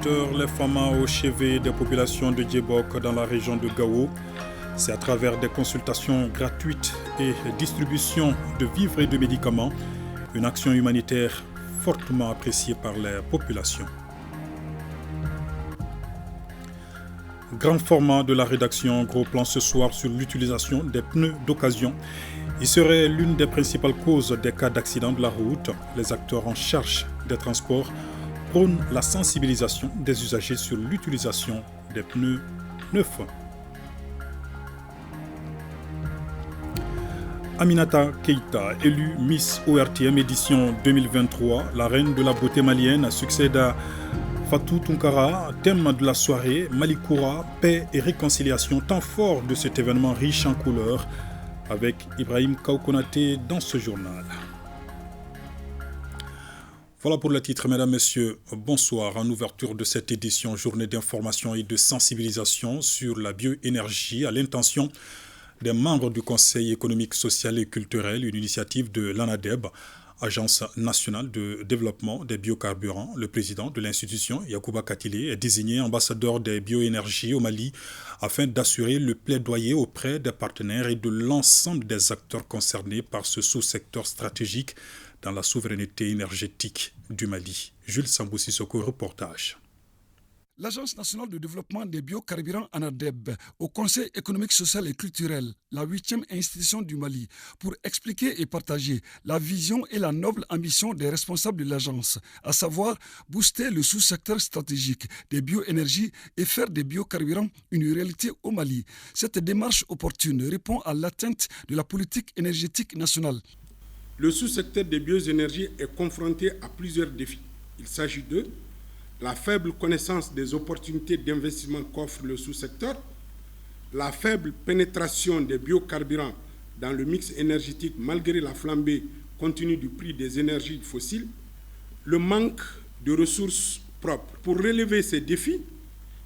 agriculteurs, les FAMA au chevet des populations de Djebok dans la région de Gao. C'est à travers des consultations gratuites et distribution de vivres et de médicaments, une action humanitaire fortement appréciée par les populations. Grand format de la rédaction, gros plan ce soir sur l'utilisation des pneus d'occasion. Il serait l'une des principales causes des cas d'accident de la route. Les acteurs en charge des transports prônent la sensibilisation des usagers sur l'utilisation des pneus neufs. Aminata Keïta, élue Miss ORTM édition 2023, la reine de la beauté malienne, succède à Fatou Tunkara, thème de la soirée, Malikoura, paix et réconciliation, temps fort de cet événement riche en couleurs, avec Ibrahim Kaoukonaté dans ce journal. Voilà pour le titre, mesdames, messieurs, bonsoir. En ouverture de cette édition, journée d'information et de sensibilisation sur la bioénergie à l'intention des membres du Conseil économique, social et culturel, une initiative de l'ANADEB, Agence nationale de développement des biocarburants. Le président de l'institution, Yacouba Katile, est désigné ambassadeur des bioénergies au Mali afin d'assurer le plaidoyer auprès des partenaires et de l'ensemble des acteurs concernés par ce sous-secteur stratégique dans la souveraineté énergétique du Mali. Jules Sambou-Sissoko, reportage. L'Agence nationale de développement des biocarburants ANADEB au Conseil économique, social et culturel, la 8e institution du Mali, pour expliquer et partager la vision et la noble ambition des responsables de l'agence, à savoir booster le sous-secteur stratégique des bioénergies et faire des biocarburants une réalité au Mali. Cette démarche opportune répond à l'atteinte de la politique énergétique nationale. Le sous-secteur des bioénergies est confronté à plusieurs défis. Il s'agit de la faible connaissance des opportunités d'investissement qu'offre le sous-secteur, la faible pénétration des biocarburants dans le mix énergétique malgré la flambée continue du prix des énergies fossiles, le manque de ressources propres. Pour relever ces défis,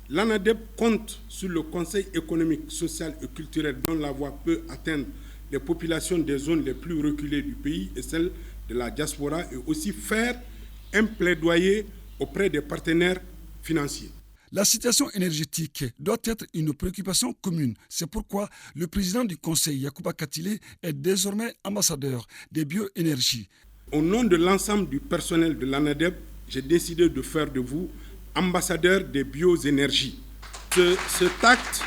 l'ANADEB compte sur le Conseil économique, social et culturel dont la voix peut atteindre les populations des zones les plus reculées du pays et celles de la diaspora et aussi faire un plaidoyer auprès des partenaires financiers. La situation énergétique doit être une préoccupation commune. C'est pourquoi le président du Conseil, Yacouba Katile, est désormais ambassadeur des bioénergies. Au nom de l'ensemble du personnel de l'ANADEB, j'ai décidé de faire de vous ambassadeur des bioénergies. Cet acte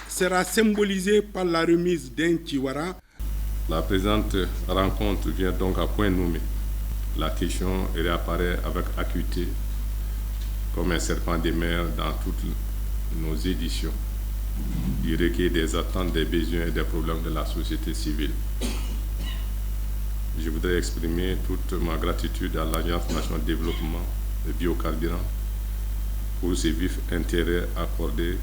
sera symbolisé par la remise d'un tiwara. La présente rencontre vient donc à point nommé. La question réapparaît avec acuité comme un serpent de mer dans toutes nos éditions. Il requiert des attentes, des besoins et des problèmes de la société civile. Je voudrais exprimer toute ma gratitude à l'Agence nationale de développement des biocarburants pour ses vifs intérêts accordés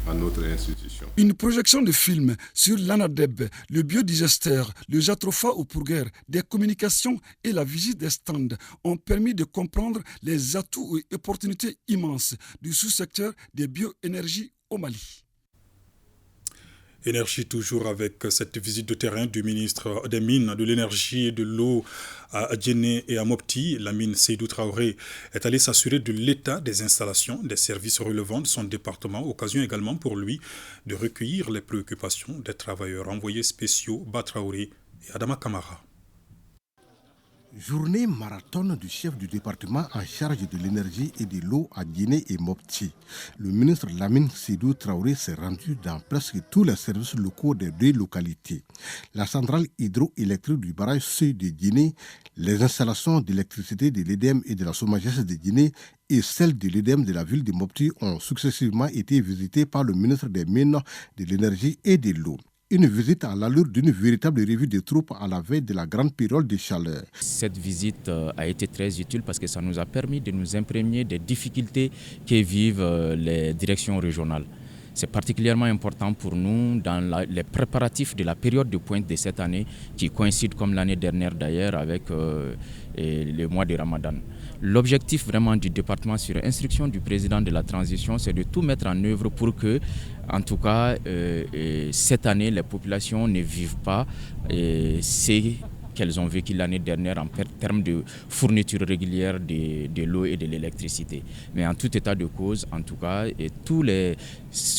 à notre institution. Une projection de film sur l'ANADEB, le biodigesteur, le Jatropha au Pourguer, des communications et la visite des stands ont permis de comprendre les atouts et opportunités immenses du sous-secteur des bioénergies au Mali. Énergie toujours avec cette visite de terrain du ministre des Mines, de l'Énergie et de l'Eau à Djenné et à Mopti. La mine Seydou Traoré est allée s'assurer de l'état des installations, des services relevant de son département. Occasion également pour lui de recueillir les préoccupations des travailleurs. Envoyés spéciaux Ba Traoré et Adama Kamara. Journée marathon du chef du département en charge de l'énergie et de l'eau à Djenné et Mopti. Le ministre Lamine Seydou Traoré s'est rendu dans presque tous les services locaux des deux localités. La centrale hydroélectrique du barrage sud de Djenné, les installations d'électricité de l'EDEM et de la SOMAGES de Djenné et celles de l'EDEM de la ville de Mopti ont successivement été visitées par le ministre des Mines, de l'énergie et de l'eau. Une visite à l'allure d'une véritable revue des troupes à la veille de la grande période de chaleur. Cette visite a été très utile parce que ça nous a permis de nous imprégner des difficultés que vivent les directions régionales. C'est particulièrement important pour nous dans les préparatifs de la période de pointe de cette année qui coïncide comme l'année dernière d'ailleurs avec le mois de Ramadan. L'objectif vraiment du département sur instruction du président de la transition, c'est de tout mettre en œuvre pour que, en tout cas, cette année, les populations ne vivent pas ces qu'elles ont vécu l'année dernière en termes de fourniture régulière de l'eau et de l'électricité. Mais en tout état de cause, en tout cas, et tous les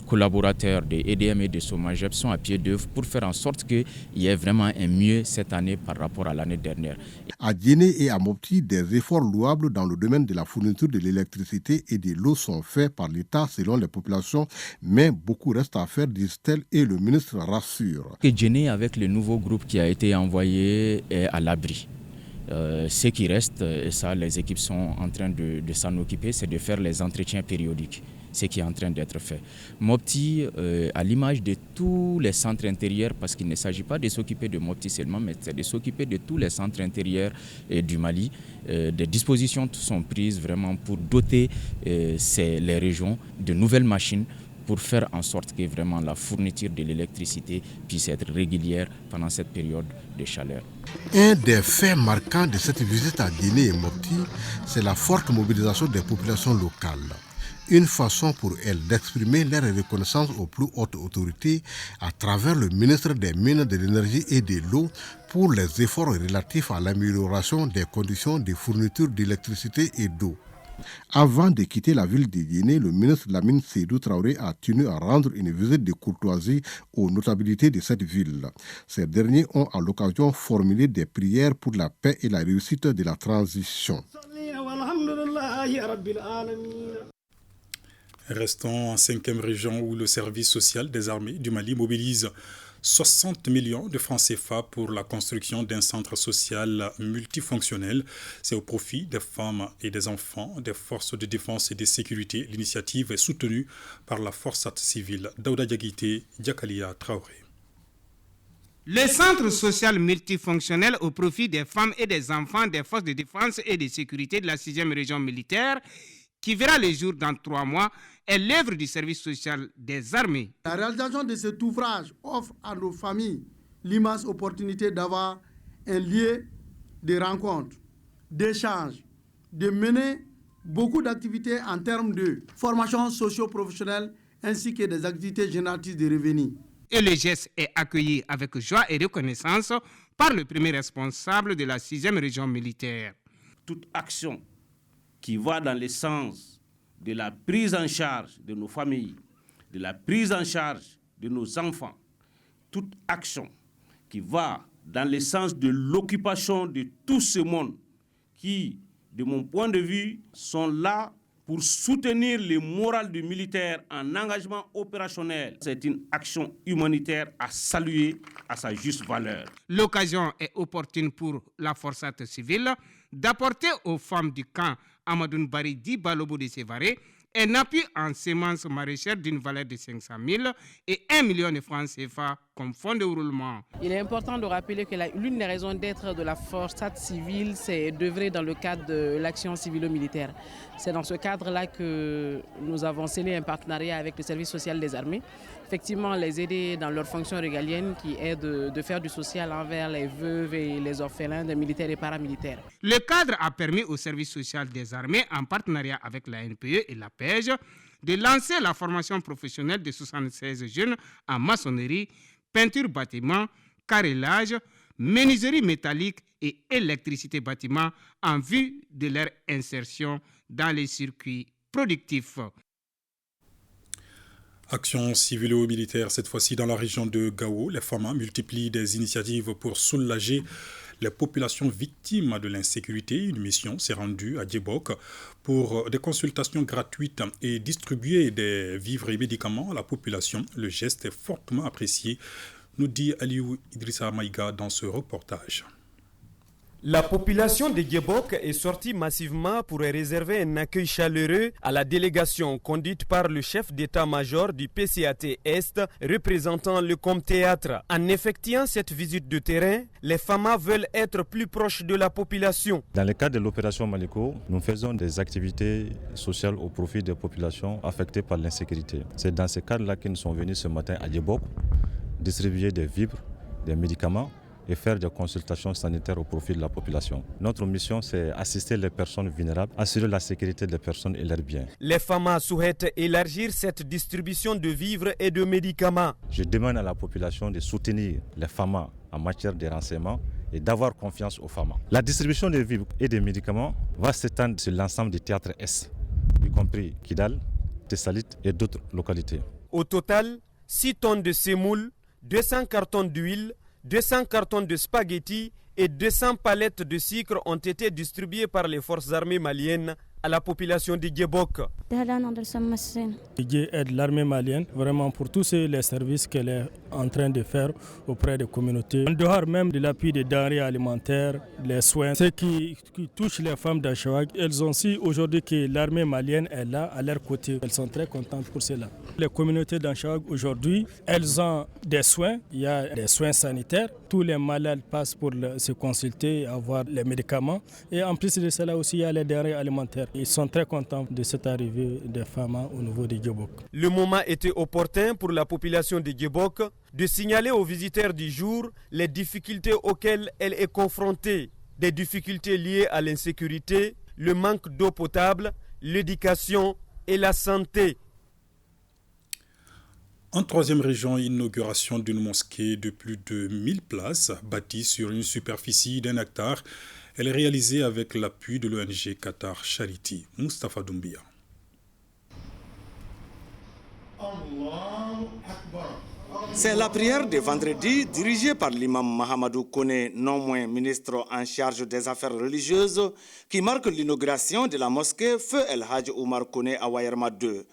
collaborateurs de EDM et de SOMAGEP sont à pied d'œuvre pour faire en sorte qu'il y ait vraiment un mieux cette année par rapport à l'année dernière. À Djéné et à Mopti, des efforts louables dans le domaine de la fourniture de l'électricité et de l'eau sont faits par l'État selon les populations, mais beaucoup reste à faire, disent-elles, et le ministre rassure. Djéné, avec le nouveau groupe qui a été envoyé, est à l'abri. Ce qui reste, et ça les équipes sont en train de s'en occuper, c'est de faire les entretiens périodiques, ce qui est en train d'être fait. Mopti, à l'image de tous les centres intérieurs, parce qu'il ne s'agit pas de s'occuper de Mopti seulement, mais c'est de s'occuper de tous les centres intérieurs du Mali. Des dispositions sont prises vraiment pour doter les régions de nouvelles machines pour faire en sorte que vraiment la fourniture de l'électricité puisse être régulière pendant cette période de chaleur. Un des faits marquants de cette visite à Djéné et Mopti, c'est la forte mobilisation des populations locales. Une façon pour elles d'exprimer leur reconnaissance aux plus hautes autorités à travers le ministre des Mines, de l'Énergie et de l'Eau pour les efforts relatifs à l'amélioration des conditions de fourniture d'électricité et d'eau. Avant de quitter la ville de Djéné, le ministre Lamine Sédou Traoré a tenu à rendre une visite de courtoisie aux notabilités de cette ville. Ces derniers ont à l'occasion formulé des prières pour la paix et la réussite de la transition. Restons en 5e région où le service social des armées du Mali mobilise 60 millions de francs CFA pour la construction d'un centre social multifonctionnel. C'est au profit des femmes et des enfants des forces de défense et de sécurité. L'initiative est soutenue par la force civile. Daouda Diaguité, Diakalia Traoré. Le centre social multifonctionnel au profit des femmes et des enfants des forces de défense et de sécurité de la 6e région militaire, qui verra le jour dans 3 mois, est l'œuvre du service social des armées. La réalisation de cet ouvrage offre à nos familles l'immense opportunité d'avoir un lieu de rencontre, d'échange, de mener beaucoup d'activités en termes de formation socio-professionnelle ainsi que des activités génératrices de revenus. Et le geste est accueilli avec joie et reconnaissance par le premier responsable de la 6e région militaire. Toute action qui va dans le sens de la prise en charge de nos familles, de la prise en charge de nos enfants, toute action qui va dans le sens de l'occupation de tout ce monde qui, de mon point de vue, sont là pour soutenir le moral du militaire en engagement opérationnel. C'est une action humanitaire à saluer à sa juste valeur. L'occasion est opportune pour la force civile d'apporter aux femmes du camp Amadoun Bari Di Balobo de Sévaré un appui en semences maraîchères d'une valeur de 500 000 et 1 million de francs CFA comme fonds de roulement. Il est important de rappeler que l'une des raisons d'être de la force civile, c'est d'œuvrer dans le cadre de l'action civilo-militaire. C'est dans ce cadre-là que nous avons scellé un partenariat avec le service social des armées. Effectivement, les aider dans leurs fonctions régaliennes qui est de faire du social envers les veuves et les orphelins des militaires et paramilitaires. Le cadre a permis au service social des armées, en partenariat avec la NPE et la PEJ, de lancer la formation professionnelle de 76 jeunes en maçonnerie, peinture bâtiment, carrelage, menuiserie métallique et électricité bâtiment en vue de leur insertion dans les circuits productifs. Action civilo-militaire, cette fois-ci dans la région de Gao. Les FAMA multiplient des initiatives pour soulager les populations victimes de l'insécurité. Une mission s'est rendue à Djebok pour des consultations gratuites et distribuer des vivres et médicaments à la population. Le geste est fortement apprécié, nous dit Aliou Idrissa Maïga dans ce reportage. La population de Djebok est sortie massivement pour réserver un accueil chaleureux à la délégation conduite par le chef d'état-major du PCAT Est, représentant le Com-Théâtre. En effectuant cette visite de terrain, les FAMA veulent être plus proches de la population. Dans le cadre de l'opération Maliko, nous faisons des activités sociales au profit des populations affectées par l'insécurité. C'est dans ce cadre-là qu'ils sont venus ce matin à Djebok, distribuer des vivres, des médicaments et faire des consultations sanitaires au profit de la population. Notre mission, c'est assister les personnes vulnérables, assurer la sécurité des personnes et leurs biens. Les FAMA souhaitent élargir cette distribution de vivres et de médicaments. Je demande à la population de soutenir les FAMA en matière de renseignement et d'avoir confiance aux femmes. La distribution des vivres et des médicaments va s'étendre sur l'ensemble du théâtre Est, y compris Kidal, Tessalit et d'autres localités. Au total, 6 tonnes de semoule, 200 cartons d'huile, 200 cartons de spaghettis et 200 palettes de sucre ont été distribués par les forces armées maliennes à la population de Djebok. Didier aide l'armée malienne vraiment pour tous les services qu'elle est en train de faire auprès des communautés. En dehors même de l'appui des denrées alimentaires, les soins, ce qui touche les femmes d'Achawag, elles ont su aujourd'hui que l'armée malienne est là à leur côté. Elles sont très contentes pour cela. Les communautés d'Achawag aujourd'hui, elles ont des soins, il y a des soins sanitaires. Tous les malades passent pour se consulter, avoir les médicaments. Et en plus de cela aussi, il y a les denrées alimentaires. Ils sont très contents de cette arrivée des femmes au niveau de Djebok. Le moment était opportun pour la population de Djebok de signaler aux visiteurs du jour les difficultés auxquelles elle est confrontée. Des difficultés liées à l'insécurité, le manque d'eau potable, l'éducation et la santé. En troisième région, inauguration d'une mosquée de plus de 1000 places, bâtie sur une superficie d'1 hectare. Elle est réalisée avec l'appui de l'ONG Qatar Charity. Moustapha Doumbia. C'est la prière de vendredi dirigée par l'imam Mahamadou Kone, non moins ministre en charge des affaires religieuses, qui marque l'inauguration de la mosquée Feu El Hadj Oumar Kone à Wayerma 2.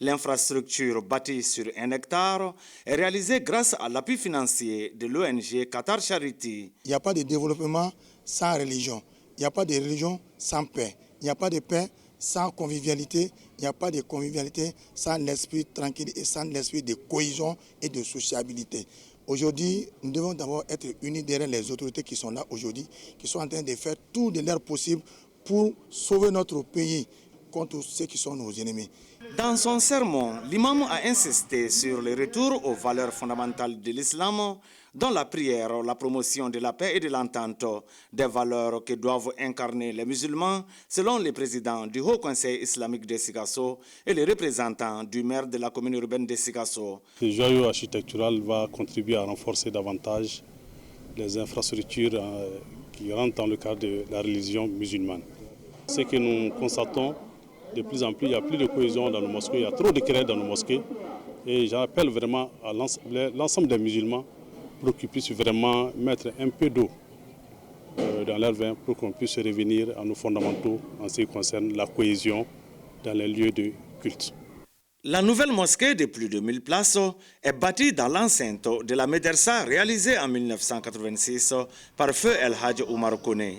L'infrastructure bâtie sur 1 hectare est réalisée grâce à l'appui financier de l'ONG Qatar Charity. Il n'y a pas de développement sans religion. Il n'y a pas de religion sans paix. Il n'y a pas de paix sans convivialité. Il n'y a pas de convivialité sans l'esprit tranquille et sans l'esprit de cohésion et de sociabilité. Aujourd'hui, nous devons d'abord être unis derrière les autorités qui sont là aujourd'hui, qui sont en train de faire tout de leur possible pour sauver notre pays contre ceux qui sont nos ennemis. Dans son sermon, l'imam a insisté sur le retour aux valeurs fondamentales de l'islam, dont la prière, la promotion de la paix et de l'entente, des valeurs que doivent incarner les musulmans, selon le président du Haut Conseil islamique de Sikasso et les représentants du maire de la commune urbaine de Sikasso. Ce joyau architectural va contribuer à renforcer davantage les infrastructures qui rentrent dans le cadre de la religion musulmane. Ce que nous constatons, de plus en plus, il n'y a plus de cohésion dans nos mosquées, il y a trop de querelles dans nos mosquées. Et j'appelle vraiment à l'ensemble des musulmans pour qu'ils puissent vraiment mettre un peu d'eau dans leur vin pour qu'on puisse revenir à nos fondamentaux en ce qui concerne la cohésion dans les lieux de culte. La nouvelle mosquée de plus de 1000 places est bâtie dans l'enceinte de la Médersa réalisée en 1986 par Feu El Hadj Oumar Kone.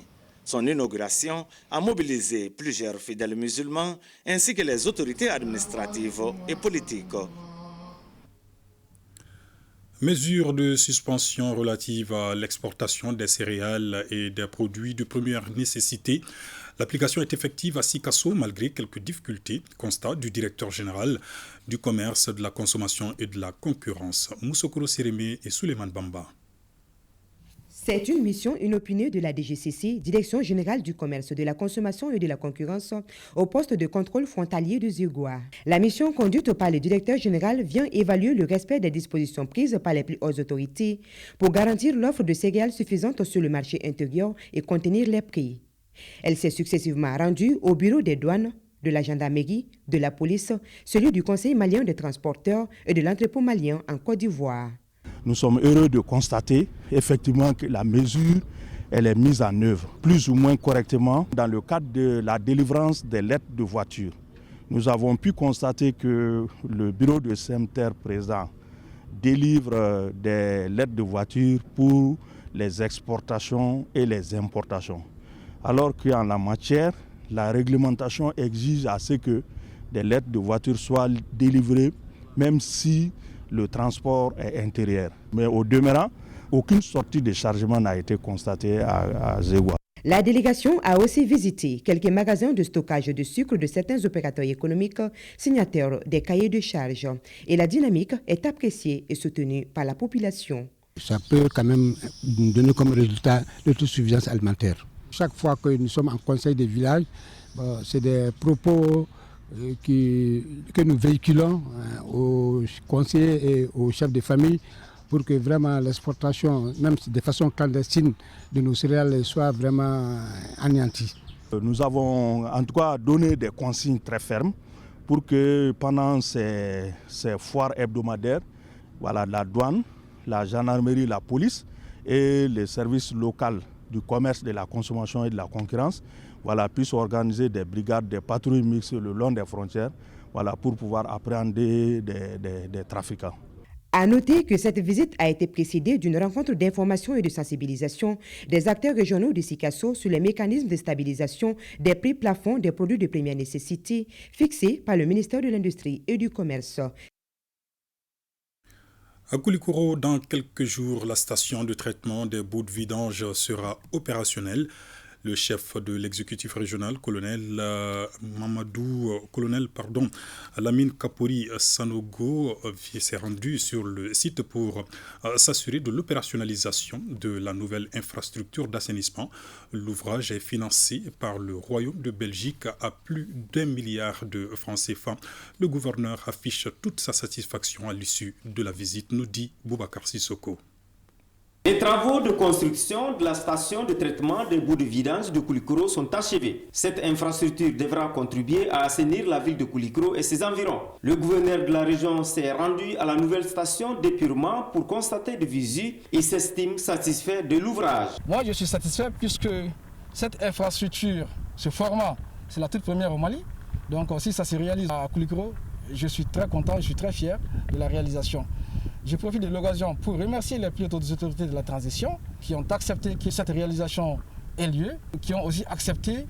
Son inauguration a mobilisé plusieurs fidèles musulmans ainsi que les autorités administratives et politiques. Mesures de suspension relatives à l'exportation des céréales et des produits de première nécessité. L'application est effective à Sikasso malgré quelques difficultés, constat du directeur général du commerce, de la consommation et de la concurrence, Moussokoro Sérémé et Souleymane Bamba. C'est une mission inopinée de la DGCC, Direction générale du commerce, de la consommation et de la concurrence, au poste de contrôle frontalier de Zirgoua. La mission conduite par le directeur général vient évaluer le respect des dispositions prises par les plus hautes autorités pour garantir l'offre de céréales suffisante sur le marché intérieur et contenir les prix. Elle s'est successivement rendue au bureau des douanes, de la gendarmerie, de la police, celui du Conseil malien des transporteurs et de l'entrepôt malien en Côte d'Ivoire. Nous sommes heureux de constater effectivement que la mesure elle est mise en œuvre plus ou moins correctement dans le cadre de la délivrance des lettres de voiture. Nous avons pu constater que le bureau de SEMTER présent délivre des lettres de voiture pour les exportations et les importations. Alors qu'en la matière, la réglementation exige à ce que des lettres de voiture soient délivrées même si le transport est intérieur. Mais au demeurant, aucune sortie de chargement n'a été constatée à Zirgoua. La délégation a aussi visité quelques magasins de stockage de sucre de certains opérateurs économiques signataires des cahiers de charges. Et la dynamique est appréciée et soutenue par la population. Ça peut quand même donner comme résultat l'autosuffisance alimentaire. Chaque fois que nous sommes en conseil des villages, c'est des propos que nous véhiculons aux conseillers et aux chefs de famille pour que vraiment l'exportation, même de façon clandestine, de nos céréales soit vraiment anéantie. Nous avons en tout cas donné des consignes très fermes pour que pendant ces foires hebdomadaires, voilà, la douane, la gendarmerie, la police et les services locaux du commerce, de la consommation et de la concurrence, voilà, puissent organiser des brigades, des patrouilles mixtes le long des frontières, voilà, pour pouvoir appréhender des trafiquants. À noter que cette visite a été précédée d'une rencontre d'information et de sensibilisation des acteurs régionaux de Sikasso sur les mécanismes de stabilisation des prix plafonds des produits de première nécessité fixés par le ministère de l'Industrie et du Commerce. À Koulikoro, dans quelques jours, la station de traitement des boues de vidange sera opérationnelle. Le chef de l'exécutif régional, colonel Lamine Kapori Sanogo, s'est rendu sur le site pour s'assurer de l'opérationnalisation de la nouvelle infrastructure d'assainissement. L'ouvrage est financé par le Royaume de Belgique à plus d'1 milliard de francs CFA. Le gouverneur affiche toute sa satisfaction à l'issue de la visite, nous dit Boubacar Sissoko. Les travaux de construction de la station de traitement des boues de vidange de Koulikoro sont achevés. Cette infrastructure devra contribuer à assainir la ville de Koulikoro et ses environs. Le gouverneur de la région s'est rendu à la nouvelle station d'épurement pour constater de visu. Il s'estime satisfait de l'ouvrage. Moi, je suis satisfait puisque cette infrastructure, ce format, c'est la toute première au Mali. Donc si ça se réalise à Koulikoro, je suis très content, je suis très fier de la réalisation. Je profite de l'occasion pour remercier les plus hautes autorités de la transition qui ont accepté que cette réalisation ait lieu, qui ont aussi accepté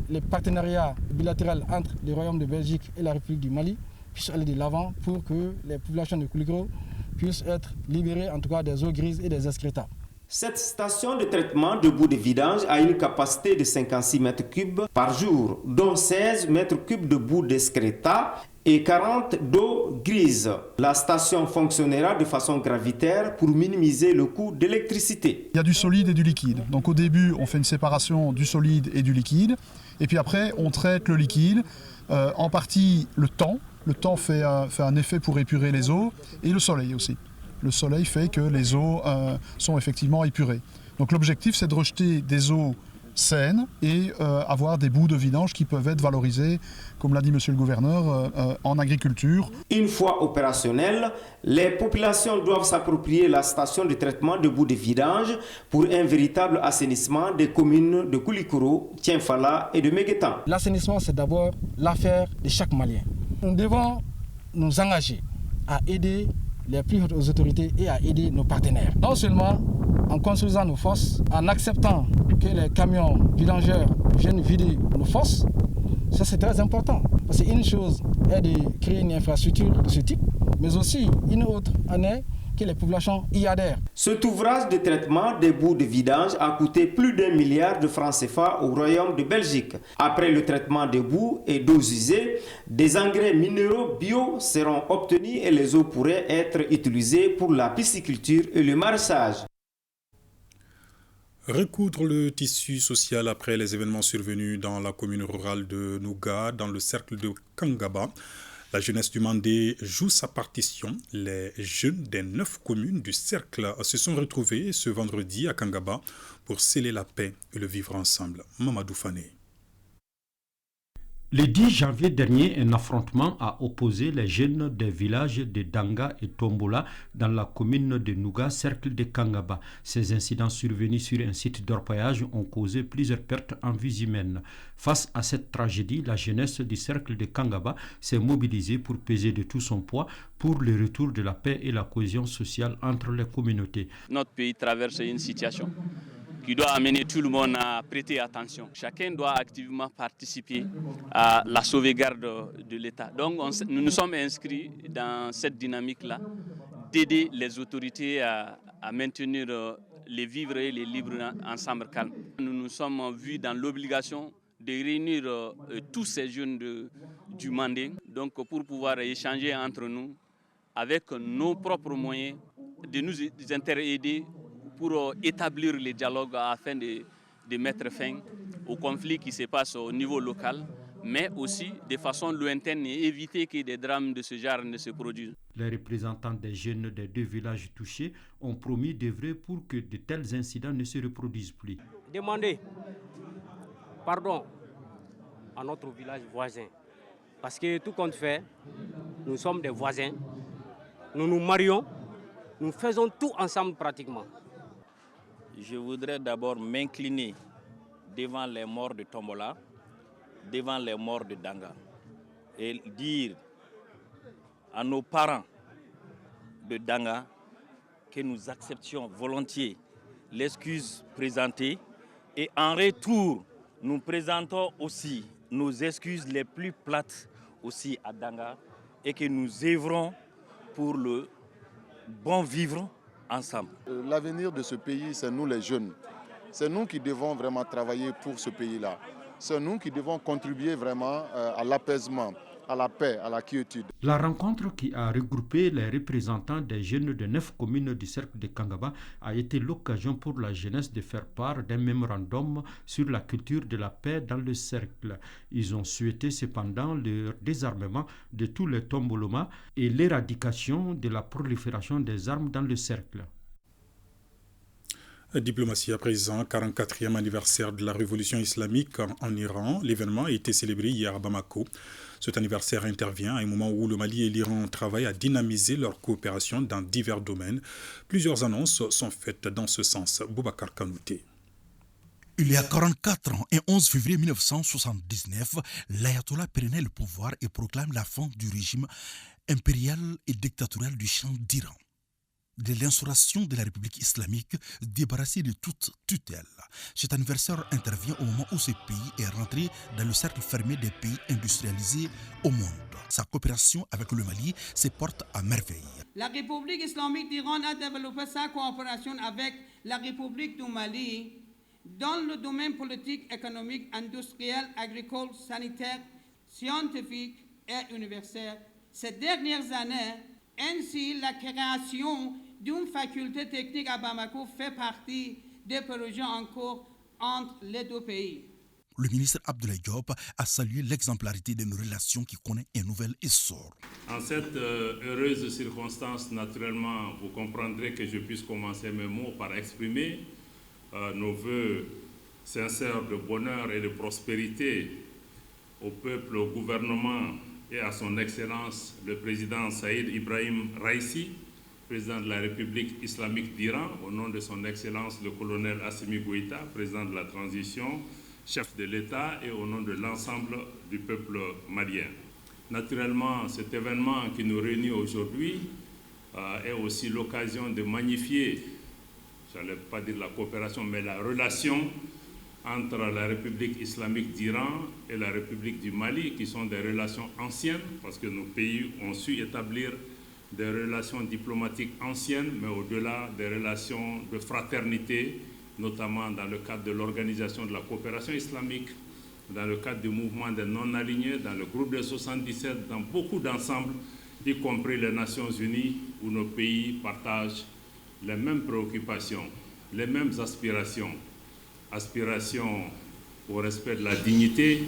les partenariats bilatéraux entre le Royaume de Belgique et la République du Mali puissent aller de l'avant pour que les populations de Koulikoro puissent être libérées en tout cas des eaux grises et des excréta. Cette station de traitement de boues de vidange a une capacité de 56 mètres cubes par jour, dont 16 mètres cubes de boue d'excréta et 40 d'eau grise. La station fonctionnera de façon gravitaire pour minimiser le coût d'électricité. Il y a du solide et du liquide. Donc au début, on fait une séparation du solide et du liquide. Et puis après, on traite le liquide. En partie, le temps. Le temps fait un effet pour épurer les eaux. Et le soleil aussi. Le soleil fait que les eaux sont effectivement épurées. Donc l'objectif, c'est de rejeter des eaux saines et avoir des boues de vidange qui peuvent être valorisées, comme l'a dit monsieur le gouverneur, en agriculture. Une fois opérationnelle, les populations doivent s'approprier la station de traitement de boues de vidange pour un véritable assainissement des communes de Koulikoro, Tienfala et de Meguetan. L'assainissement, c'est d'abord l'affaire de chaque Malien. Nous devons nous engager à aider les plus hautes autorités et à aider nos partenaires. Non seulement en construisant nos fosses, en acceptant que les camions vidangeurs viennent vider nos fosses, ça c'est très important. Parce qu'une chose est de créer une infrastructure de ce type, mais aussi une autre en est que les populations y adhèrent. Cet ouvrage de traitement des boues de vidange a coûté plus d'1 milliard de francs CFA au Royaume de Belgique. Après le traitement des boues et d'eaux usées, des engrais minéraux bio seront obtenus et les eaux pourraient être utilisées pour la pisciculture et le maraîchage. Recoudre le tissu social après les événements survenus dans la commune rurale de Nouga, dans le cercle de Kangaba. La jeunesse du Mandé joue sa partition. Les jeunes des 9 communes du cercle se sont retrouvés ce vendredi à Kangaba pour sceller la paix et le vivre ensemble. Mamadou Fané. Le 10 janvier dernier, un affrontement a opposé les jeunes des villages de Danga et Tombola dans la commune de Nouga, cercle de Kangaba. Ces incidents survenus sur un site d'orpaillage ont causé plusieurs pertes en vies humaines. Face à cette tragédie, la jeunesse du cercle de Kangaba s'est mobilisée pour peser de tout son poids pour le retour de la paix et la cohésion sociale entre les communautés. Notre pays traverse une situation qui doit amener tout le monde à prêter attention. Chacun doit activement participer à la sauvegarde de l'État. Donc nous nous sommes inscrits dans cette dynamique-là, d'aider les autorités à maintenir les vivres et les libres ensemble calmes. Nous nous sommes vus dans l'obligation de réunir tous ces jeunes du Mandé, donc pour pouvoir échanger entre nous avec nos propres moyens, de nous interaider pour établir les dialogues afin de mettre fin au conflit qui se passe au niveau local, mais aussi de façon lointaine et éviter que des drames de ce genre ne se produisent. Les représentants des jeunes des 2 villages touchés ont promis d'œuvrer pour que de tels incidents ne se reproduisent plus. Demander pardon à notre village voisin. Parce que tout compte fait, nous sommes des voisins, nous nous marions, nous faisons tout ensemble pratiquement. Je voudrais d'abord m'incliner devant les morts de Tombola, devant les morts de Danga, et dire à nos parents de Danga que nous acceptions volontiers l'excuse présentée et en retour, nous présentons aussi nos excuses les plus plates aussi à Danga et que nous œuvrons pour le bon vivre ensemble. L'avenir de ce pays, c'est nous les jeunes. C'est nous qui devons vraiment travailler pour ce pays-là. C'est nous qui devons contribuer vraiment à l'apaisement, à la paix, à la quiétude. La rencontre qui a regroupé les représentants des jeunes de 9 communes du cercle de Kangaba a été l'occasion pour la jeunesse de faire part d'un mémorandum sur la culture de la paix dans le cercle. Ils ont souhaité cependant le désarmement de tous les tomboloma et l'éradication de la prolifération des armes dans le cercle. Diplomatie à présent, 44e anniversaire de la révolution islamique en Iran. L'événement a été célébré hier à Bamako. Cet anniversaire intervient à un moment où le Mali et l'Iran travaillent à dynamiser leur coopération dans divers domaines. Plusieurs annonces sont faites dans ce sens. Boubacar Kanouté. Il y a 44 ans et 11 février 1979, l'ayatollah prenait le pouvoir et proclame la fin du régime impérial et dictatorial du Shah d'Iran. De l'instauration de la République islamique débarrassée de toute tutelle. Cet anniversaire intervient au moment où ce pays est rentré dans le cercle fermé des pays industrialisés au monde. Sa coopération avec le Mali se porte à merveille. La République islamique d'Iran a développé sa coopération avec la République du Mali dans le domaine politique, économique, industriel, agricole, sanitaire, scientifique et universitaire. Ces dernières années, ainsi la création d'une faculté technique à Bamako fait partie des projets en cours entre les deux pays. Le ministre Abdoulaye Diop a salué l'exemplarité de nos relations qui connaît un nouvel essor. En cette heureuse circonstance, naturellement, vous comprendrez que je puisse commencer mes mots par exprimer nos vœux sincères de bonheur et de prospérité au peuple, au gouvernement et à son Excellence le président Saïd Ibrahim Raïssi, président de la République islamique d'Iran, au nom de son Excellence le colonel Assimi Goïta, président de la transition, chef de l'État, et au nom de l'ensemble du peuple malien. Naturellement, cet événement qui nous réunit aujourd'hui est aussi l'occasion de magnifier, je n'allais pas dire la coopération, mais la relation entre la République islamique d'Iran et la République du Mali, qui sont des relations anciennes, parce que nos pays ont su établir des relations diplomatiques anciennes, mais au-delà des relations de fraternité, notamment dans le cadre de l'Organisation de la coopération islamique, dans le cadre du mouvement des non-alignés, dans le groupe des 77, dans beaucoup d'ensembles, y compris les Nations Unies, où nos pays partagent les mêmes préoccupations, les mêmes aspirations. Aspiration au respect de la dignité,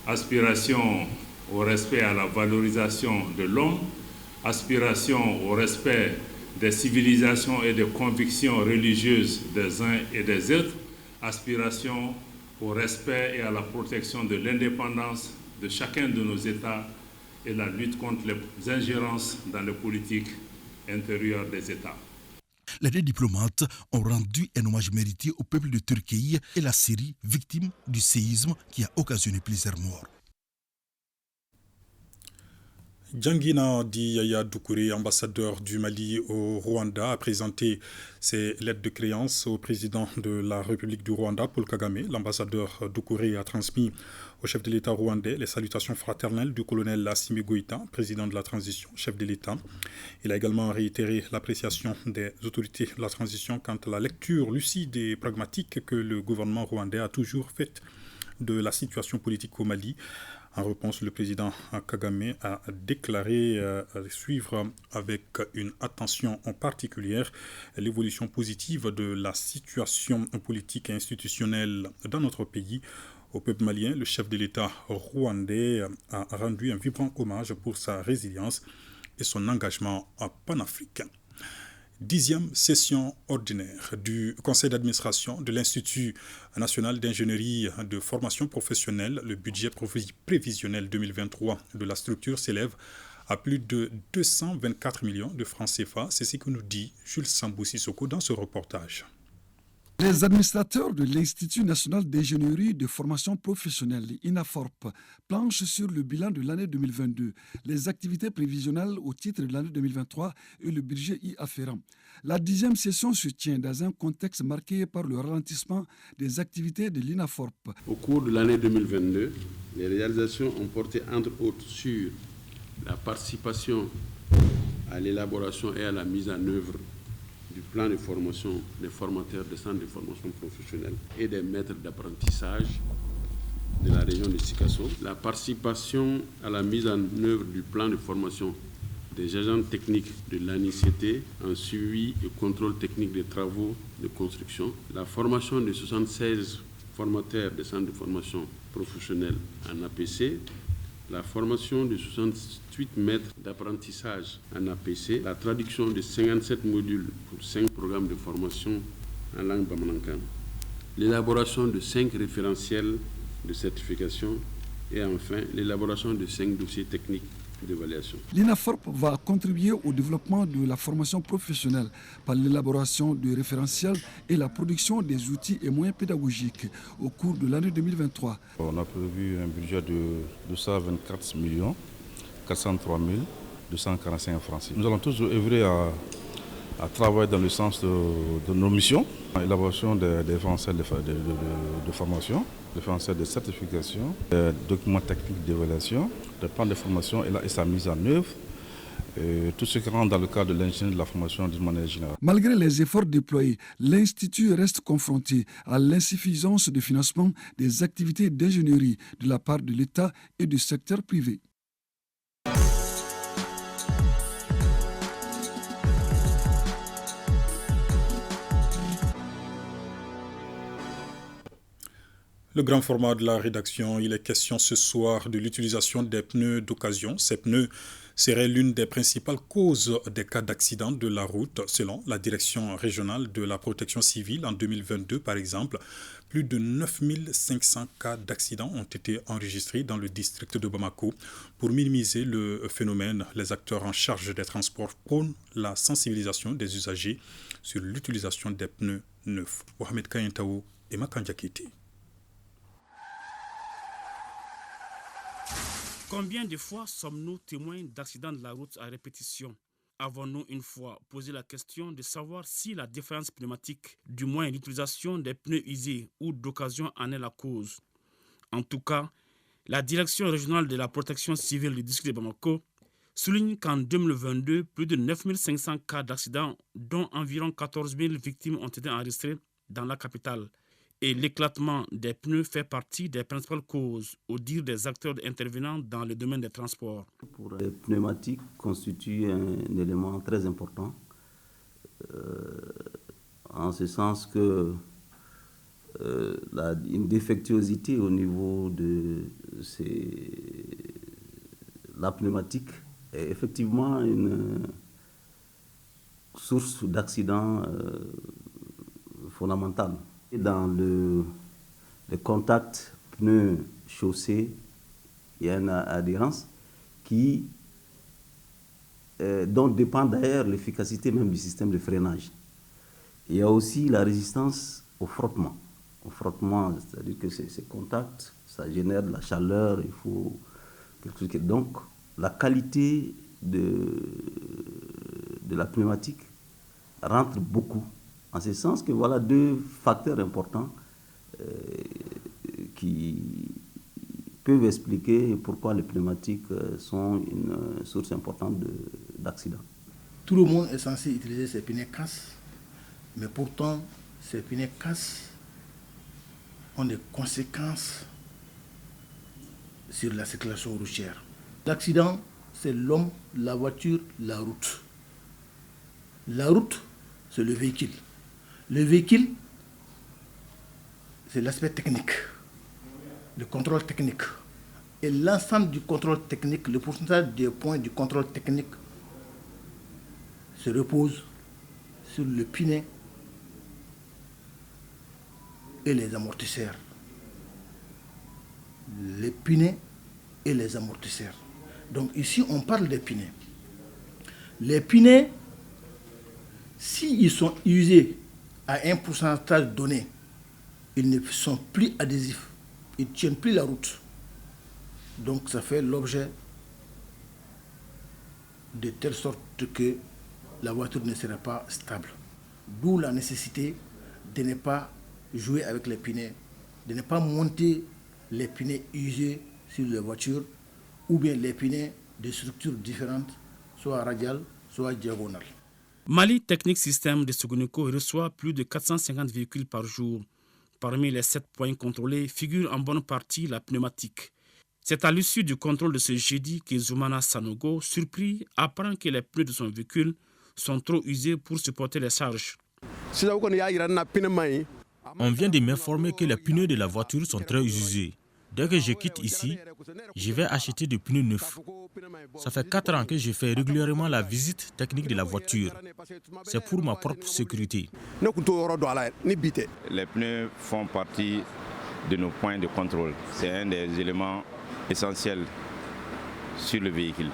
aspiration au respect à la valorisation de l'homme, aspiration au respect des civilisations et des convictions religieuses des uns et des autres, aspiration au respect et à la protection de l'indépendance de chacun de nos États et la lutte contre les ingérences dans les politiques intérieures des États. Les deux diplomates ont rendu un hommage mérité au peuple de Turquie et la Syrie, victime du séisme qui a occasionné plusieurs morts. Djangina Di Yaya Doucouré, ambassadeur du Mali au Rwanda, a présenté ses lettres de créance au président de la République du Rwanda, Paul Kagame. L'ambassadeur Doucouré a transmis au chef de l'État rwandais les salutations fraternelles du colonel Assimi Goïta, président de la transition, chef de l'État. Il a également réitéré l'appréciation des autorités de la transition quant à la lecture lucide et pragmatique que le gouvernement rwandais a toujours faite de la situation politique au Mali. En réponse, le président Kagame a déclaré suivre avec une attention en particulière l'évolution positive de la situation politique et institutionnelle dans notre pays, Au peuple malien, le chef de l'État rwandais a rendu un vibrant hommage pour sa résilience et son engagement panafricain. 10e session ordinaire du conseil d'administration de l'Institut national d'ingénierie de formation professionnelle. Le budget prévisionnel 2023 de la structure s'élève à plus de 224 millions de francs CFA. C'est ce que nous dit Jules Sambou Sissoko dans ce reportage. Les administrateurs de l'Institut national d'ingénierie de formation professionnelle, INAFORP, planchent sur le bilan de l'année 2022, les activités prévisionnelles au titre de l'année 2023 et le budget y afférent. La 10e session se tient dans un contexte marqué par le ralentissement des activités de l'INAFORP. Au cours de l'année 2022, les réalisations ont porté entre autres sur la participation à l'élaboration et à la mise en œuvre du plan de formation des formateurs des centres de formation professionnelle et des maîtres d'apprentissage de la région de Sikasso, la participation à la mise en œuvre du plan de formation des agents techniques de l'ANICT en suivi et contrôle technique des travaux de construction, la formation de 76 formateurs des centres de formation professionnelle en APC, la formation de 68 maîtres d'apprentissage en APC, la traduction de 57 modules pour 5 programmes de formation en langue bamanankan, l'élaboration de 5 référentiels de certification et enfin l'élaboration de 5 dossiers techniques d'évaluation. L'INAFORP va contribuer au développement de la formation professionnelle par l'élaboration de référentiels et la production des outils et moyens pédagogiques au cours de l'année 2023. On a prévu un budget de 224 403 245 francs. Nous allons tous œuvrer à travailler dans le sens de nos missions, l'élaboration des référentiels de formation, des référentiels de certification, des documents techniques d'évaluation, des plans de formation et sa mise en œuvre, et tout ce qui rentre dans le cadre de l'ingénierie de la formation d'une manière générale. Malgré les efforts déployés, l'Institut reste confronté à l'insuffisance de financement des activités d'ingénierie de la part de l'État et du secteur privé. Le grand format de la rédaction, il est question ce soir de l'utilisation des pneus d'occasion. Ces pneus seraient l'une des principales causes des cas d'accident de la route, selon la direction régionale de la protection civile. En 2022, par exemple, plus de 9500 cas d'accidents ont été enregistrés dans le district de Bamako. Pour minimiser le phénomène, les acteurs en charge des transports prônent la sensibilisation des usagers sur l'utilisation des pneus neufs. Mohamed Kayentao et Makanja Kiti. Combien de fois sommes-nous témoins d'accidents de la route à répétition? Avons-nous une fois posé la question de savoir si la différence pneumatique, du moins l'utilisation des pneus usés ou d'occasion en est la cause? En tout cas, la direction régionale de la protection civile du district de Bamako souligne qu'en 2022, plus de 9500 cas d'accidents, dont environ 14 000 victimes ont été enregistrées dans la capitale. Et l'éclatement des pneus fait partie des principales causes, au dire des acteurs intervenants dans le domaine des transports. Les pneumatiques constituent un élément très important, en ce sens que une défectuosité au niveau de la pneumatique est effectivement une source d'accident fondamentale. Dans le contact pneu-chaussée, il y a une adhérence dont dépend d'ailleurs l'efficacité même du système de freinage. Il y a aussi la résistance au frottement. Au frottement, c'est-à-dire que ces contacts, ça génère de la chaleur, il faut quelque chose qui... Donc, la qualité de la pneumatique rentre beaucoup. En ce sens que voilà deux facteurs importants qui peuvent expliquer pourquoi les pneumatiques sont une source importante d'accidents. Tout le monde est censé utiliser ces pneus casse, mais pourtant ces pneus casse ont des conséquences sur la circulation routière. L'accident, c'est l'homme, la voiture, la route. La route, c'est le véhicule. Le véhicule, c'est l'aspect technique. le contrôle technique. Et l'ensemble du contrôle technique, le pourcentage des points du contrôle technique se repose sur le pinet et les amortisseurs. Les pinets et les amortisseurs. Donc ici, on parle des pinets. Les pinets, s'ils sont usés à un pourcentage donné, ils ne sont plus adhésifs, ils ne tiennent plus la route. Donc ça fait l'objet de telle sorte que la voiture ne serait pas stable. D'où la nécessité de ne pas jouer avec les pinets, de ne pas monter les pinets usés sur les voitures ou bien les pinets de structures différentes, soit radiales, soit diagonales. Mali Technique System de Sogounico reçoit plus de 450 véhicules par jour. Parmi les 7 points contrôlés figure en bonne partie la pneumatique. C'est à l'issue du contrôle de ce jeudi que Zoumana Sanogo, surpris, apprend que les pneus de son véhicule sont trop usés pour supporter les charges. On vient de m'informer que les pneus de la voiture sont très usés. Dès que je quitte ici, je vais acheter des pneus neufs. Ça fait 4 ans que je fais régulièrement la visite technique de la voiture. C'est pour ma propre sécurité. Les pneus font partie de nos points de contrôle. C'est un des éléments essentiels sur le véhicule.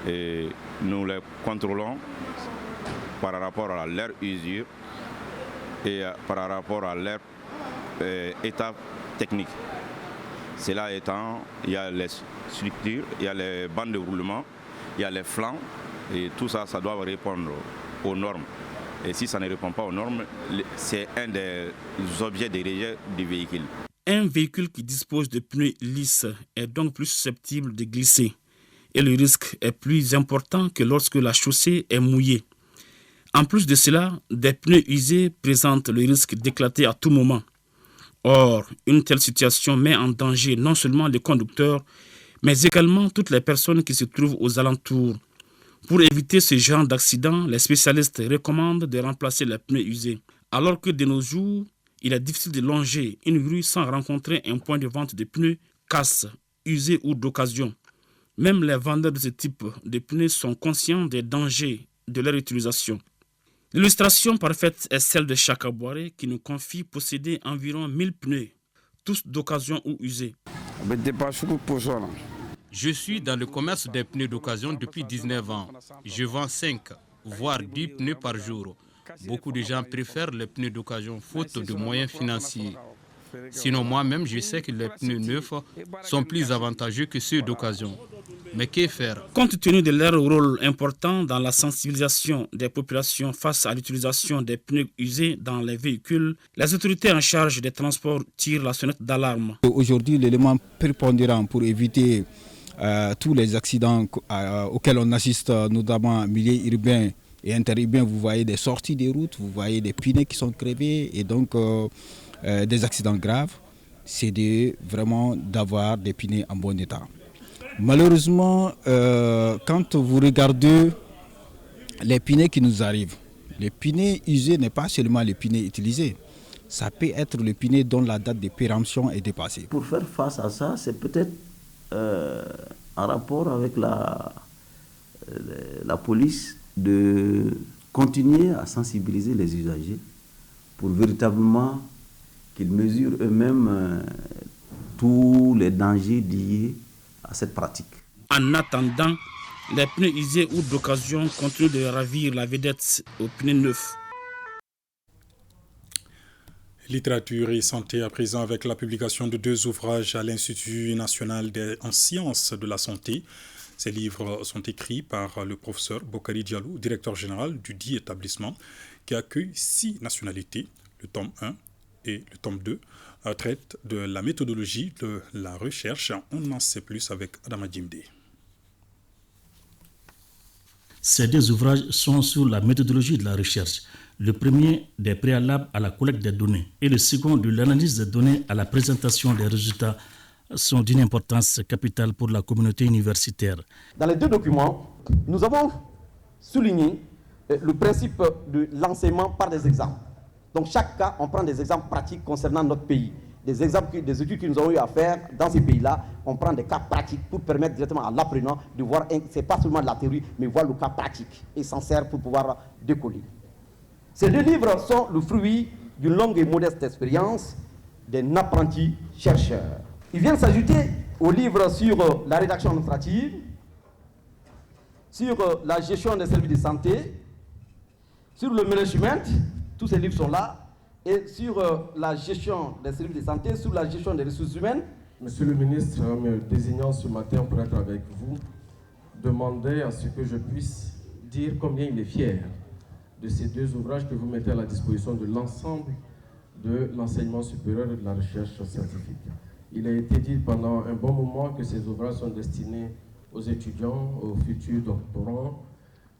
Et nous les contrôlons par rapport à leur usure et par rapport à leur état technique. Cela étant, il y a les structures, il y a les bandes de roulement, il y a les flancs, et tout ça, ça doit répondre aux normes. Et si ça ne répond pas aux normes, c'est un des objets de rejet du véhicule. Un véhicule qui dispose de pneus lisses est donc plus susceptible de glisser. Et le risque est plus important que lorsque la chaussée est mouillée. En plus de cela, des pneus usés présentent le risque d'éclater à tout moment. Or, une telle situation met en danger non seulement les conducteurs, mais également toutes les personnes qui se trouvent aux alentours. Pour éviter ce genre d'accident, les spécialistes recommandent de remplacer les pneus usés. Alors que de nos jours, il est difficile de longer une rue sans rencontrer un point de vente de pneus casses, usés ou d'occasion. Même les vendeurs de ce type de pneus sont conscients des dangers de leur utilisation. L'illustration parfaite est celle de Chaka Boiré qui nous confie posséder environ 1000 pneus, tous d'occasion ou usés. Je suis dans le commerce des pneus d'occasion depuis 19 ans. Je vends 5, voire 10 pneus par jour. Beaucoup de gens préfèrent les pneus d'occasion faute de moyens financiers. Sinon, moi-même, je sais que les pneus neufs sont plus avantageux que ceux d'occasion. Mais que faire? Compte tenu de leur rôle important dans la sensibilisation des populations face à l'utilisation des pneus usés dans les véhicules, les autorités en charge des transports tirent la sonnette d'alarme. Aujourd'hui, l'élément prépondérant pour éviter tous les accidents auxquels on assiste, notamment en milieu urbain et interurbain, vous voyez des sorties des routes, vous voyez des pneus qui sont crevés et donc des accidents graves, c'est vraiment d'avoir des pneus en bon état. Malheureusement, quand vous regardez les pneus qui nous arrivent, les pneus usés n'est pas seulement les pneus utilisés, ça peut être le pneu dont la date de péremption est dépassée. Pour faire face à ça, c'est peut-être en rapport avec la police de continuer à sensibiliser les usagers pour véritablement qu'ils mesurent eux-mêmes tous les dangers liés à cette pratique. En attendant, les pneus usés ou d'occasion continuent de ravir la vedette aux pneus neufs. Littérature et santé à présent avec la publication de 2 ouvrages à l'Institut national en sciences de la santé. Ces livres sont écrits par le professeur Bokari Diallo, directeur général du dit établissement, qui accueille 6 nationalités. Le tome 1 et le tome 2 traitent de la méthodologie de la recherche. On en sait plus avec Adama Djimde. Ces 2 ouvrages sont sur la méthodologie de la recherche. Le premier des préalables à la collecte des données et le second de l'analyse des données à la présentation des résultats sont d'une importance capitale pour la communauté universitaire. Dans les 2 documents, nous avons souligné le principe de l'enseignement par des exemples. Donc chaque cas, on prend des exemples pratiques concernant notre pays. des études que nous avons eu à faire dans ces pays-là, on prend des cas pratiques pour permettre directement à l'apprenant de voir, c'est pas seulement de la théorie, mais voir le cas pratique et s'en sert pour pouvoir décoller. Ces 2 livres sont le fruit d'une longue et modeste expérience d'un apprenti chercheur. Ils viennent s'ajouter aux livres sur la rédaction administrative, sur la gestion des services de santé, sur le management, tous ces livres sont là, et sur la gestion des services de santé, sur la gestion des ressources humaines. Monsieur le ministre, me désignant ce matin pour être avec vous, demandait à ce que je puisse dire combien il est fier de ces 2 ouvrages que vous mettez à la disposition de l'ensemble de l'enseignement supérieur et de la recherche scientifique. Il a été dit pendant un bon moment que ces ouvrages sont destinés aux étudiants, aux futurs doctorants.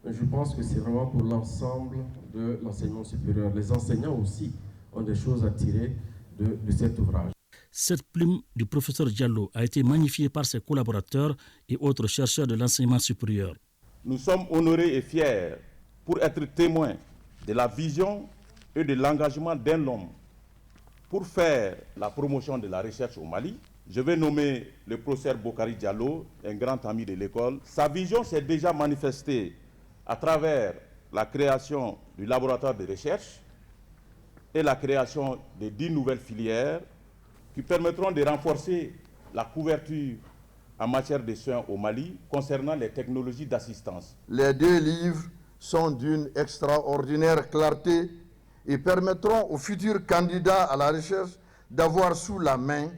Je pense que c'est vraiment pour l'ensemble de l'enseignement supérieur. Les enseignants aussi ont des choses à tirer de cet ouvrage. Cette plume du professeur Diallo a été magnifiée par ses collaborateurs et autres chercheurs de l'enseignement supérieur. Nous sommes honorés et fiers pour être témoins de la vision et de l'engagement d'un homme pour faire la promotion de la recherche au Mali. Je vais nommer le professeur Bokari Diallo, un grand ami de l'école. Sa vision s'est déjà manifestée à travers la création du laboratoire de recherche et la création de 10 nouvelles filières qui permettront de renforcer la couverture en matière de soins au Mali concernant les technologies d'assistance. Les 2 livres sont d'une extraordinaire clarté et permettront aux futurs candidats à la recherche d'avoir sous la main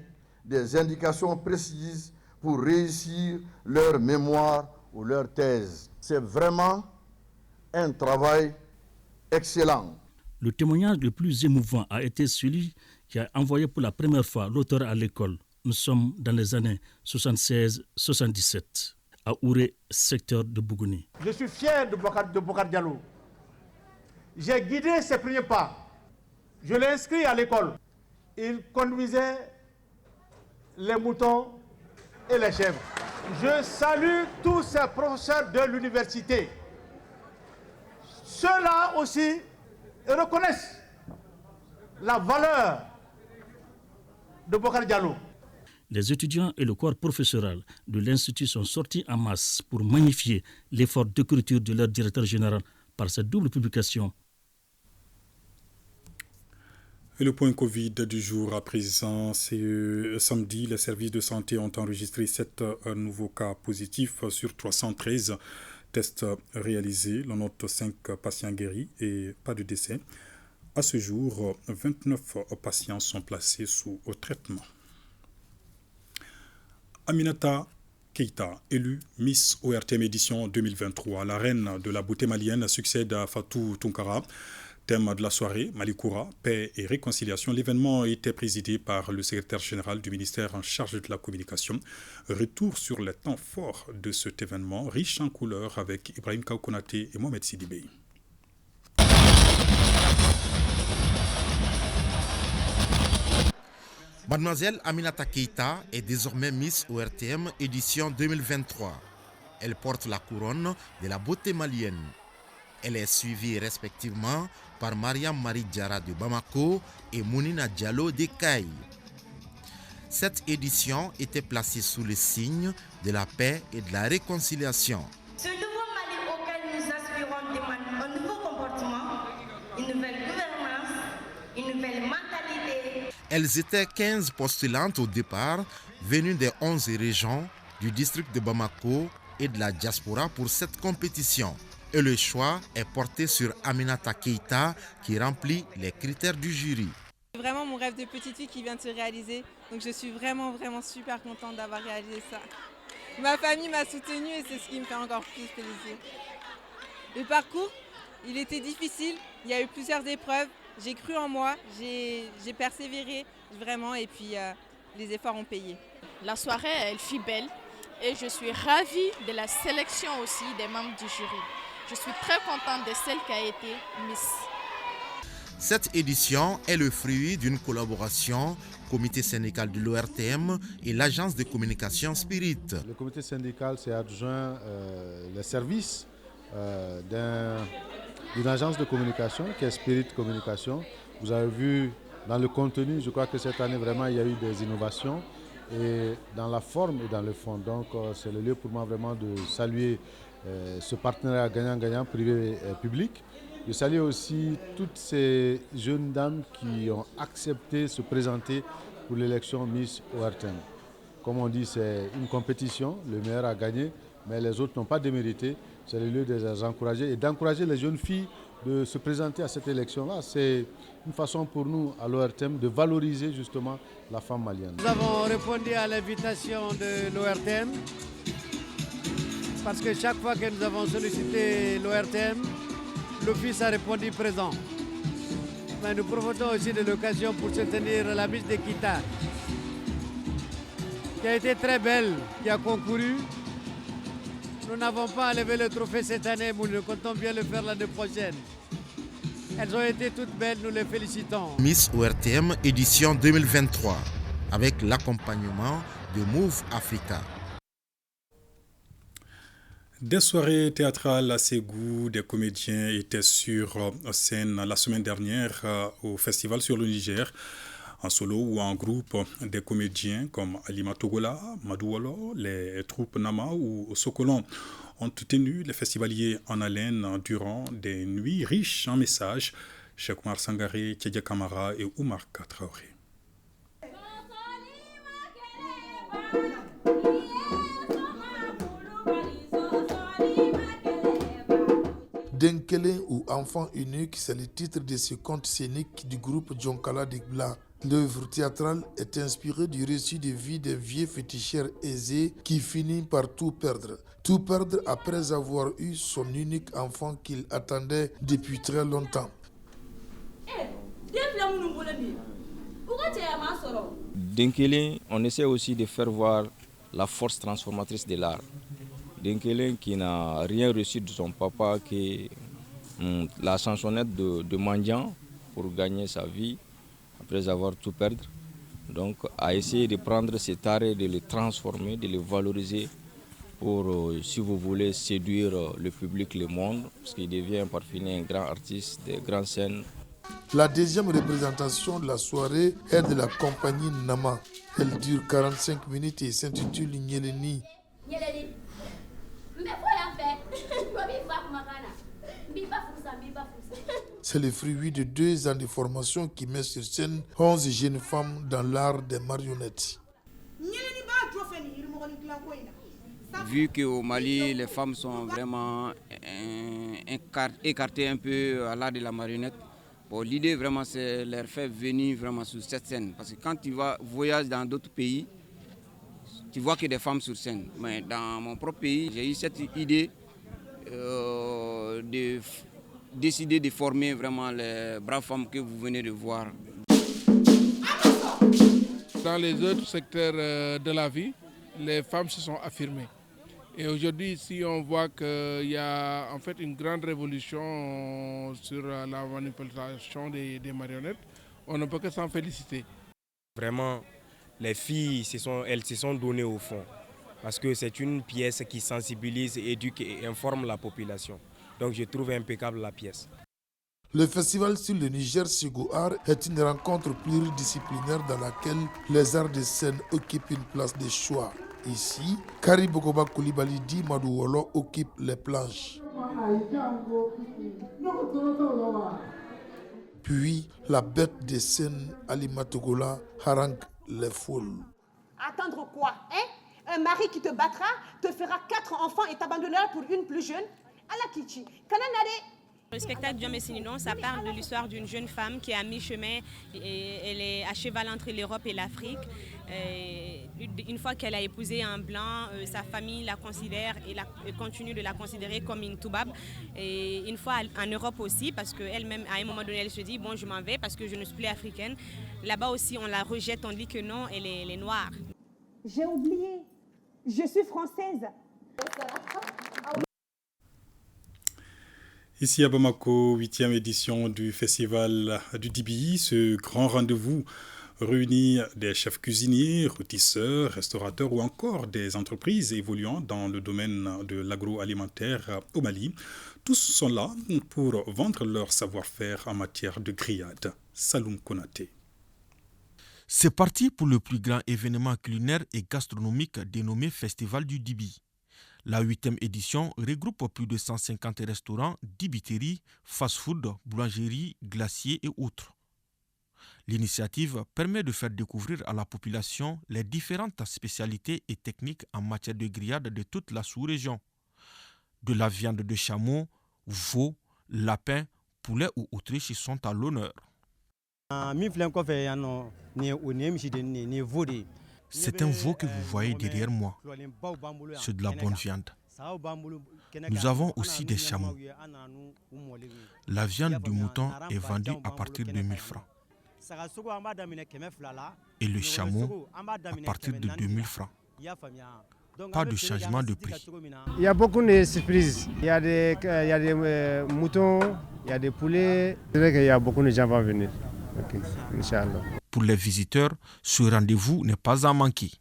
des indications précises pour réussir leur mémoire ou leur thèse. C'est vraiment un travail excellent. Le témoignage le plus émouvant a été celui qui a envoyé pour la première fois l'auteur à l'école. Nous sommes dans les années 76-77, à Ouré, secteur de Bougouni. Je suis fier de Bokar Diallo. J'ai guidé ses premiers pas. Je l'ai inscrit à l'école. Il conduisait les moutons et les chèvres. Je salue tous ces professeurs de l'université. Ceux-là aussi reconnaissent la valeur de Bokar Diallo. Les étudiants et le corps professoral de l'Institut sont sortis en masse pour magnifier l'effort d'écriture de leur directeur général par cette double publication. Et le point Covid du jour à présent, c'est samedi, les services de santé ont enregistré 7 nouveaux cas positifs sur 313 tests réalisés. L'on note 5 patients guéris et pas de décès. À ce jour, 29 patients sont placés sous traitement. Aminata Keïta, élue Miss ORTM édition 2023. La reine de la beauté malienne succède à Fatou Tounkara. Thème de la soirée, Malikoura, paix et réconciliation. L'événement était présidé par le secrétaire général du ministère en charge de la communication. Retour sur les temps forts de cet événement, riche en couleurs, avec Ibrahim Kaoukonaté et Mohamed Sidibé. Mademoiselle Aminata Keïta est désormais Miss ORTM édition 2023. Elle porte la couronne de la beauté malienne. Elle est suivie respectivement par Mariam Marie Diarra de Bamako et Mounina Diallo de Caille. Cette édition était placée sous le signe de la paix et de la réconciliation. Ce nouveau Mali auquel nous aspirons demande un nouveau comportement, une nouvelle gouvernance, une nouvelle mentalité. Elles étaient 15 postulantes au départ, venues des 11 régions du district de Bamako et de la diaspora pour cette compétition. Et le choix est porté sur Aminata Keïta qui remplit les critères du jury. C'est vraiment mon rêve de petite fille qui vient de se réaliser. Donc je suis vraiment super contente d'avoir réalisé ça. Ma famille m'a soutenue et c'est ce qui me fait encore plus plaisir. Le parcours, il était difficile. Il y a eu plusieurs épreuves. J'ai cru en moi, j'ai persévéré vraiment et puis les efforts ont payé. La soirée, elle fut belle et je suis ravie de la sélection aussi des membres du jury. Je suis très contente de celle qui a été Miss. Cette édition est le fruit d'une collaboration comité syndical de l'ORTM et l'agence de communication Spirit. Le comité syndical s'est adjoint les services d'une agence de communication qui est Spirit Communication. Vous avez vu Dans le contenu, je crois que cette année, vraiment, il y a eu des innovations, et dans la forme et dans le fond. Donc, c'est le lieu pour moi vraiment de saluer ce partenariat gagnant-gagnant privé-public. Je salue aussi toutes ces jeunes dames qui ont accepté de se présenter pour l'élection Miss ORTM. Comme on dit, c'est une compétition, le meilleur a gagné, mais les autres n'ont pas démérité. C'est le lieu de les encourager et d'encourager les jeunes filles de se présenter à cette élection-là. C'est une façon pour nous, à l'ORTM, de valoriser justement la femme malienne. Nous avons répondu à l'invitation de l'ORTM parce que chaque fois que nous avons sollicité l'ORTM, l'office a répondu présent. Mais nous profitons aussi de l'occasion pour soutenir la Miss de Kita, qui a été très belle, qui a concouru. Nous n'avons pas enlevé le trophée cette année, mais nous comptons bien le faire l'année prochaine. Elles ont été toutes belles, nous les félicitons. Miss ORTM édition 2023, avec l'accompagnement de Move Africa. Des soirées théâtrales à Ségou, des comédiens étaient sur scène la semaine dernière au Festival sur le Niger. En solo ou en groupe, des comédiens comme Alima Togola, Madouolo, les troupes Nama ou Sokolon ont tenu les festivaliers en haleine durant des nuits riches en messages. Cheikh Oumar Sangaré, Tchadja Kamara et Oumar Traoré. Denkele ou Enfant unique, c'est le titre de ce conte scénique du groupe Djonkala Digbla. L'œuvre théâtrale est inspirée du récit de vie d'un vieux féticheur aisé qui finit par tout perdre. Tout perdre après avoir eu son unique enfant qu'il attendait depuis très longtemps. Denkele, on essaie aussi de faire voir la force transformatrice de l'art. Denkele qui n'a rien reçu de son papa, que la chansonnette de mendiant pour gagner sa vie après avoir tout perdre. Donc à essayer de prendre cet art et de le transformer, de le valoriser pour, si vous voulez, séduire le public, le monde, parce qu'il devient par fini un grand artiste, des grandes scènes. La deuxième représentation de la soirée est de la compagnie Nama. Elle dure 45 minutes et s'intitule Nyeleni. C'est le fruit de 2 ans de formation qui met sur scène 11 jeunes femmes dans l'art des marionnettes. Vu qu'au Mali, les femmes sont vraiment écartées un peu à l'art de la marionnette, bon, l'idée vraiment c'est leur faire venir vraiment sur cette scène. Parce que quand tu voyages dans d'autres pays, tu vois que des femmes sur scène. Mais dans mon propre pays, j'ai eu cette idée de décider de former vraiment les braves femmes que vous venez de voir. Dans les autres secteurs de la vie, les femmes se sont affirmées. Et aujourd'hui, ici, on voit qu'il y a en fait une grande révolution sur la manipulation des marionnettes. On ne peut que s'en féliciter. Vraiment, les filles, elles se sont données au fond. Parce que c'est une pièce qui sensibilise, éduque et informe la population. Donc je trouve impeccable la pièce. Le festival sur le Niger Ségou Art est une rencontre pluridisciplinaire dans laquelle les arts de scène occupent une place de choix. Ici, Kari Bogoba Koulibaly dit Madouolo occupe les planches. Puis, la bête de scène Alima Togola harangue les foules. Attendre quoi, hein? Un mari qui te battra, te fera 4 enfants et t'abandonnera pour une plus jeune? Alakichi, Kananare. Le spectacle Diom et Sinidon, ça parle de l'histoire d'une jeune femme qui est à mi-chemin et elle est à cheval entre l'Europe et l'Afrique. Une fois qu'elle a épousé un blanc, sa famille la considère et continue de la considérer comme une toubab. Et une fois en Europe aussi, parce qu'elle-même, à un moment donné, elle se dit, bon, je m'en vais parce que je ne suis plus africaine. Là-bas aussi, on la rejette, on dit que non, elle est noire. J'ai oublié, je suis française. Ici à Bamako, 8e édition du festival du DBI, ce grand rendez-vous réunit des chefs cuisiniers, rôtisseurs, restaurateurs ou encore des entreprises évoluant dans le domaine de l'agroalimentaire au Mali. Tous sont là pour vendre leur savoir-faire en matière de grillade. Saloum Konaté. C'est parti pour le plus grand événement culinaire et gastronomique dénommé Festival du Dibi. La 8e édition regroupe plus de 150 restaurants, dibiteries, fast-food, boulangeries, glaciers et autres. L'initiative permet de faire découvrir à la population les différentes spécialités et techniques en matière de grillade de toute la sous-région. De la viande de chameau, veau, lapin, poulet ou autruche sont à l'honneur. C'est un veau que vous voyez derrière moi. C'est de la bonne viande. Nous avons aussi des chameaux. La viande du mouton est vendue à partir de 1000 francs. Et le chameau à partir de 2000 francs. Pas de changement de prix. Il y a beaucoup de surprises. Il y a des moutons, il y a des poulets. C'est vrai qu'il y a beaucoup de gens qui vont venir. Okay. Inch'Allah. Pour les visiteurs, ce rendez-vous n'est pas à manquer.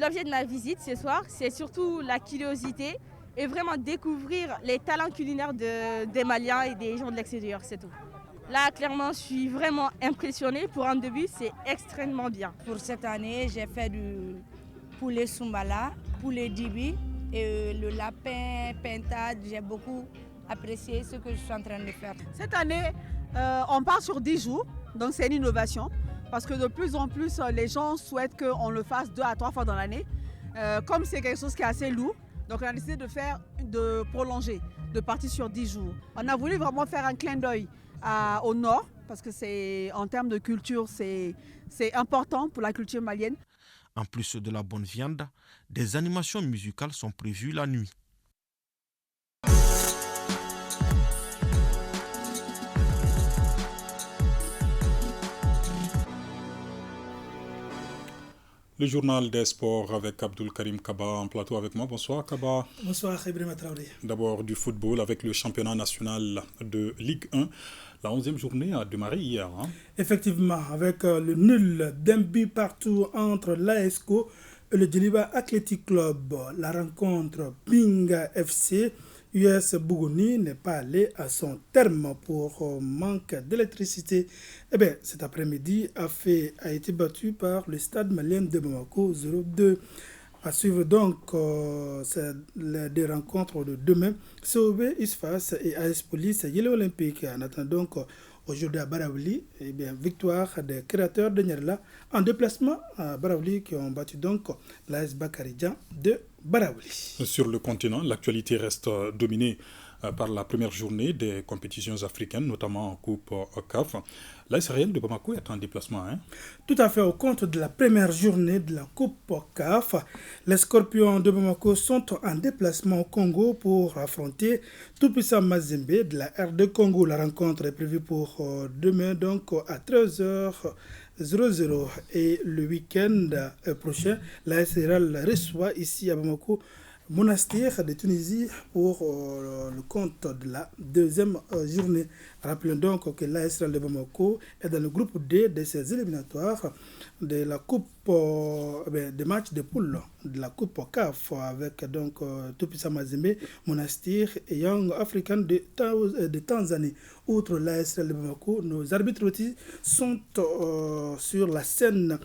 L'objet de ma visite ce soir, c'est surtout la curiosité et vraiment découvrir les talents culinaires des Maliens et des gens de l'extérieur, c'est tout. Là, clairement, je suis vraiment impressionnée. Pour un début, c'est extrêmement bien. Pour cette année, j'ai fait du poulet Soumbala, poulet Dibi et le lapin pintade. J'ai beaucoup apprécié ce que je suis en train de faire. Cette année, on part sur 10 jours, donc c'est une innovation. Parce que de plus en plus, les gens souhaitent qu'on le fasse 2 à 3 fois dans l'année. Comme c'est quelque chose qui est assez lourd, donc on a décidé de prolonger, de partir sur 10 jours. On a voulu vraiment faire un clin d'œil au nord, parce que en termes de culture, c'est important pour la culture malienne. En plus de la bonne viande, des animations musicales sont prévues la nuit. Le journal des sports avec Abdul Karim Kaba en plateau avec moi. Bonsoir Kaba. Bonsoir Ibrahima Traoré. D'abord du football avec le championnat national de Ligue 1. La 11e journée a démarré hier. Effectivement, avec le nul d'un but partout entre l'AESCO et le Djeliba Athletic Club. La rencontre Binga FC US Bougoni n'est pas allée à son terme pour manque d'électricité. Cet après-midi, a été battu par le stade malien de Bamako 0-2. À suivre donc les deux rencontres de demain, COB Isfas et AS Police Yélé Olympique. En attendant donc aujourd'hui à Baraouli, victoire des créateurs de Nyerla en déplacement à Baraouli qui ont battu donc l'AS Bakaridjan de Baraouli. Sur le continent, l'actualité reste dominée par la première journée des compétitions africaines, notamment en Coupe CAF. L'AS Real de Bamako est en déplacement. Tout à fait, au compte de la première journée de la Coupe CAF, les Scorpions de Bamako sont en déplacement au Congo pour affronter Tout-Puissant Mazembe de la RD Congo. La rencontre est prévue pour demain, donc à 13h00. Et le week-end prochain, l'AS Real reçoit ici à Bamako Monastir de Tunisie pour le compte de la deuxième journée. Rappelons donc que l'AS Real de Bamako est dans le groupe D de ces éliminatoires de la Coupe des matchs de poule de la Coupe CAF avec donc Tout-Puissant Mazembe, Monastir et Young African de Tanzanie. Outre l'AS Real de Bamako, nos arbitres aussi sont sur la scène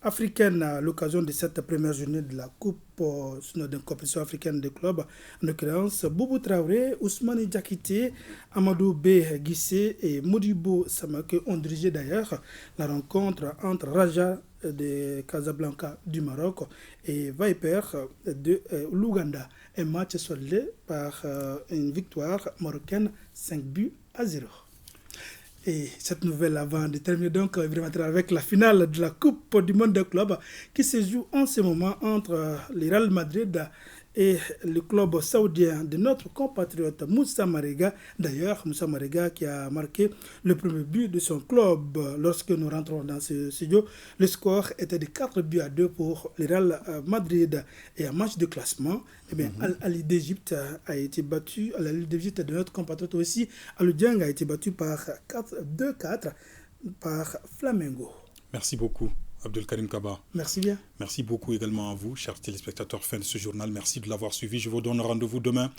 africaine à l'occasion de cette première journée de la Coupe de compétition africaine des clubs, en l'occurrence Boubou Traoré, Ousmane Diakité, Amadou B. Guissé et Modibo Samake ont dirigé d'ailleurs la rencontre entre Raja de Casablanca du Maroc et Viper de l'Ouganda. Un match soldé par une victoire marocaine 5-0. Et cette nouvelle avant de terminer donc avec la finale de la Coupe du Monde des clubs qui se joue en ce moment entre le Real Madrid et le club saoudien de notre compatriote Moussa Marega. D'ailleurs, Moussa Marega qui a marqué le premier but de son club lorsque nous rentrons dans ce studio. Le score était de 4-2 pour le Real Madrid. Et en match de classement, Al-Ali d'Égypte a été battu, Al-Ali d'Égypte de notre compatriote aussi, Al-Diang a été battu par 2-4 par Flamengo. Merci beaucoup. Abdul Karim Kaba. Merci bien. Merci beaucoup également à vous, chers téléspectateurs. Fin de ce journal. Merci de l'avoir suivi. Je vous donne rendez-vous demain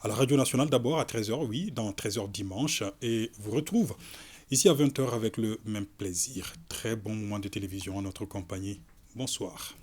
à la Radio Nationale, d'abord à 13h, dans 13h dimanche. Et vous retrouve ici à 20h avec le même plaisir. Très bon moment de télévision en notre compagnie. Bonsoir.